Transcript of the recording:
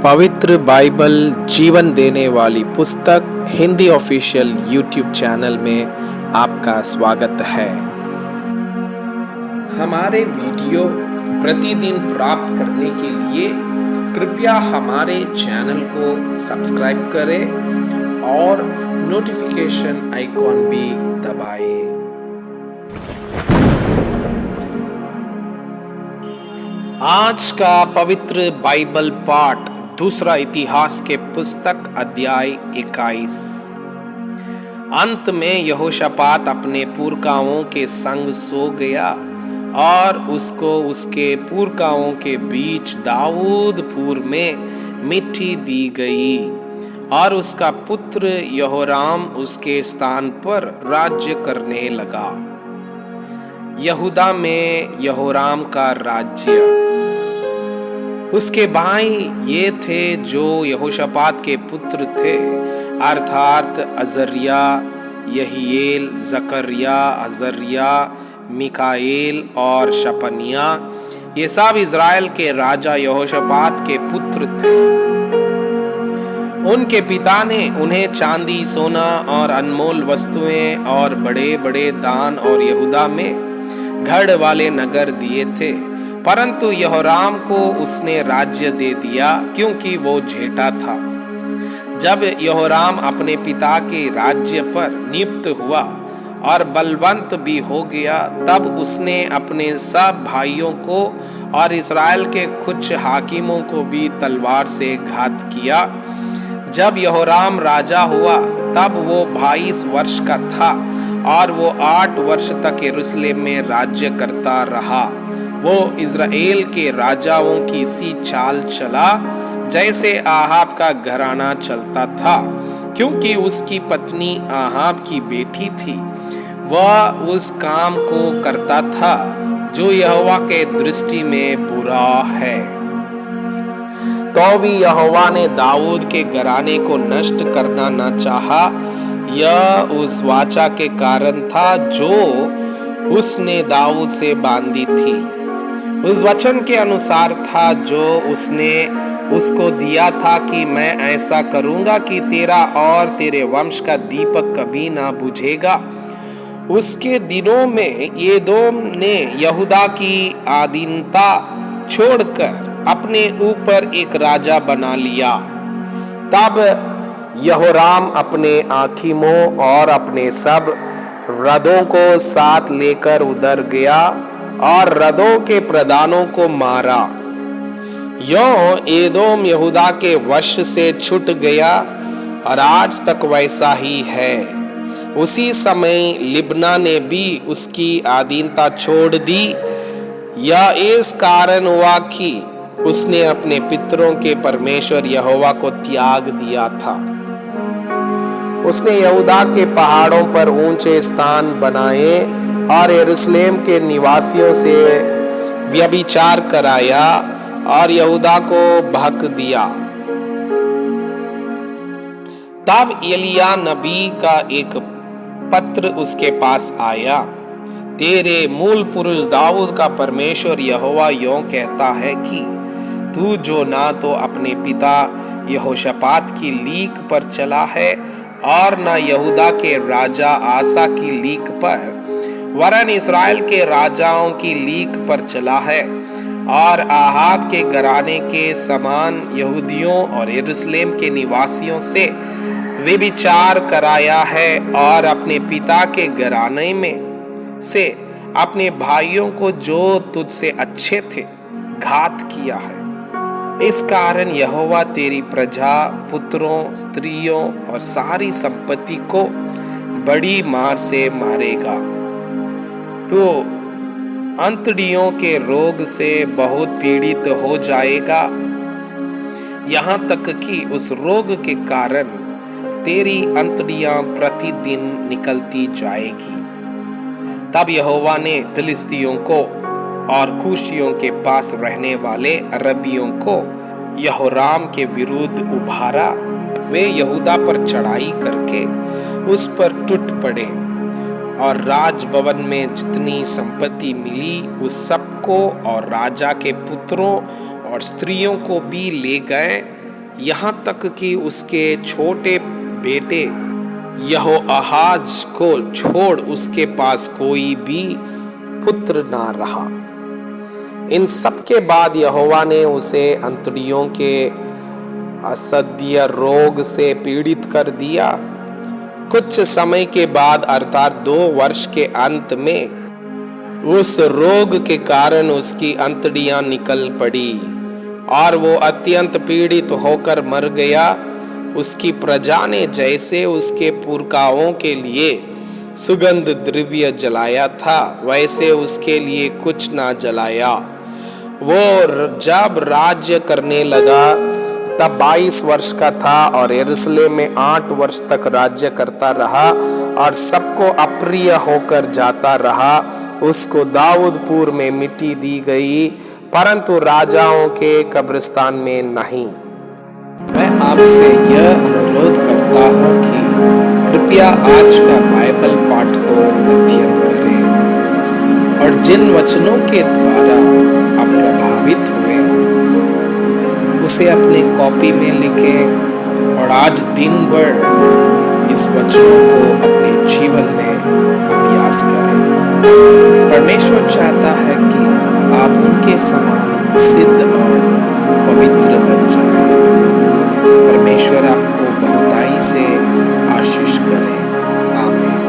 पवित्र बाइबल जीवन देने वाली पुस्तक हिंदी ऑफिशियल यूट्यूब चैनल में आपका स्वागत है। हमारे वीडियो प्रतिदिन प्राप्त करने के लिए कृपया हमारे चैनल को सब्सक्राइब करें और नोटिफिकेशन आइकॉन भी दबाएं। आज का पवित्र बाइबल पाठ दूसरा इतिहास के पुस्तक अध्याय 21। अंत में यहोशापात अपने पुरखाओं के संग सो गया और उसको उसके पुरखाओं के बीच दाऊदपुर में मिट्टी दी गई और उसका पुत्र यहोराम उसके स्थान पर राज्य करने लगा। यहूदा में यहोराम का राज्य। उसके भाई ये थे जो यहोशापात के पुत्र थे, अर्थात अजर्या, यहीएल, जकर्या, अजर्या, मिकाएल और शपनिया। ये सब इज़राइल के राजा यहोशापात के पुत्र थे। उनके पिता ने उन्हें चांदी, सोना और अनमोल वस्तुएं और बड़े बड़े दान और यहूदा में गढ़ वाले नगर दिए थे, परंतु यहोराम को उसने राज्य दे दिया क्योंकि वो झेठा था। जब यहोराम अपने पिता के राज्य पर नियुक्त हुआ और बलवंत भी हो गया, तब उसने अपने सब भाइयों को और इस्राएल के कुछ हाकिमों को भी तलवार से घात किया। जब यहोराम राजा हुआ तब वो 22 वर्ष का था और वो 8 वर्ष तक यरूशलेम में राज्य करता रहा। वो इज़राइल के राजाओं की सी चाल चला जैसे आहाब का घराना चलता था, क्योंकि उसकी पत्नी आहाब की बेटी थी। वह उस काम को करता था जो यहोवा के दृष्टि में बुरा है। तो भी यहोवा ने दाऊद के घराने को नष्ट करना न चाहा। यह उस वाचा के कारण था जो उसने दाऊद से बांधी थी, उस वचन के अनुसार था जो उसने उसको दिया था कि मैं ऐसा करूंगा कि तेरा और तेरे वंश का दीपक कभी ना बुझेगा। उसके दिनों में एदोम ने यहूदा की अधीनता छोड़कर अपने ऊपर एक राजा बना लिया। तब यहोराम अपने हाकिमों और अपने सब रथों को साथ लेकर उधर गया और रथों के प्रधानों को मारा। यों एदोम यहूदा के वश से छूट गया और आज तक वैसा ही है। उसी समय लिब्ना ने भी उसकी अधीनता छोड़ दी। यह इस कारण हुआ कि उसने अपने पितरों के परमेश्वर यहोवा को त्याग दिया था। उसने यहूदा के पहाड़ों पर ऊंचे स्थान बनाए और यरूशलेम के निवासियों से व्यभिचार कराया और यहूदा को बहक दिया। तब एलिय्याह नबी का एक पत्र उसके पास आया। तेरे मूल पुरुष दाऊद का परमेश्वर यहोवा यों कहता है कि तू जो ना तो अपने पिता यहोशापात की लीक पर चला है और न यहूदा के राजा आसा की लीक पर, वरन इस्राएल के राजाओं की लीक पर चला है और आहाब के घराने के समान यहूदियों और यरूशलेम के निवासियों से व्यभिचार कराया है और अपने पिता के घराने में से अपने भाइयों को जो तुझसे अच्छे थे घात किया है। इस कारण यहोवा तेरी प्रजा, पुत्रों, स्त्रियों और सारी संपत्ति को बड़ी मार से मारेगा। तो अंतड़ियों के रोग से बहुत पीड़ित हो जाएगा, यहाँ तक कि उस रोग के कारण तेरी अंतड़ियां प्रतिदिन निकलती जाएगी। तब यहोवा ने फिलिस्तियों को और कूशियों के पास रहने वाले अरबियों को यहोराम के विरुद्ध उभारा। वे यहूदा पर चढ़ाई करके उस पर टूट पड़े और राजभवन में जितनी संपत्ति मिली उस सबको और राजा के पुत्रों और स्त्रियों को भी ले गए यहाँ तक कि उसके छोटे बेटे यहोआहाज को छोड़ उसके पास कोई भी पुत्र ना रहा। इन सब के बाद यहोवा ने उसे अंतड़ियों के असह्य रोग से पीड़ित कर दिया। कुछ समय के बाद अर्थात 2 वर्ष के अंत में उस रोग के कारण उसकी अंतड़ियां निकल पड़ी और वो अत्यंत पीड़ित होकर मर गया। उसकी प्रजा ने जैसे उसके पुरखाओं के लिए सुगंध द्रव्य जलाया था वैसे उसके लिए कुछ ना जलाया। वो जब राज्य करने लगा तब 22 वर्ष का था और यरूशलेम में 8 वर्ष तक राज्य करता रहा और सबको अप्रिय होकर जाता रहा। उसको दाऊदपुर में मिट्टी दी गई परंतु राजाओं के कब्रिस्तान में नहीं। मैं आपसे यह अनुरोध करता हूँ कि कृपया आज का बाइबल पाठ को अध्ययन करें और जिन वचनों के द्वारा आप प्रभावित हुए उसे अपने कॉपी में लिखें और आज दिन भर इस वचनों को अपने जीवन में अभ्यास करें। परमेश्वर चाहता है कि आप उनके समान सिद्ध और पवित्र बन जाएं। परमेश्वर आपको बहुताई से आशीष करे। आमीन।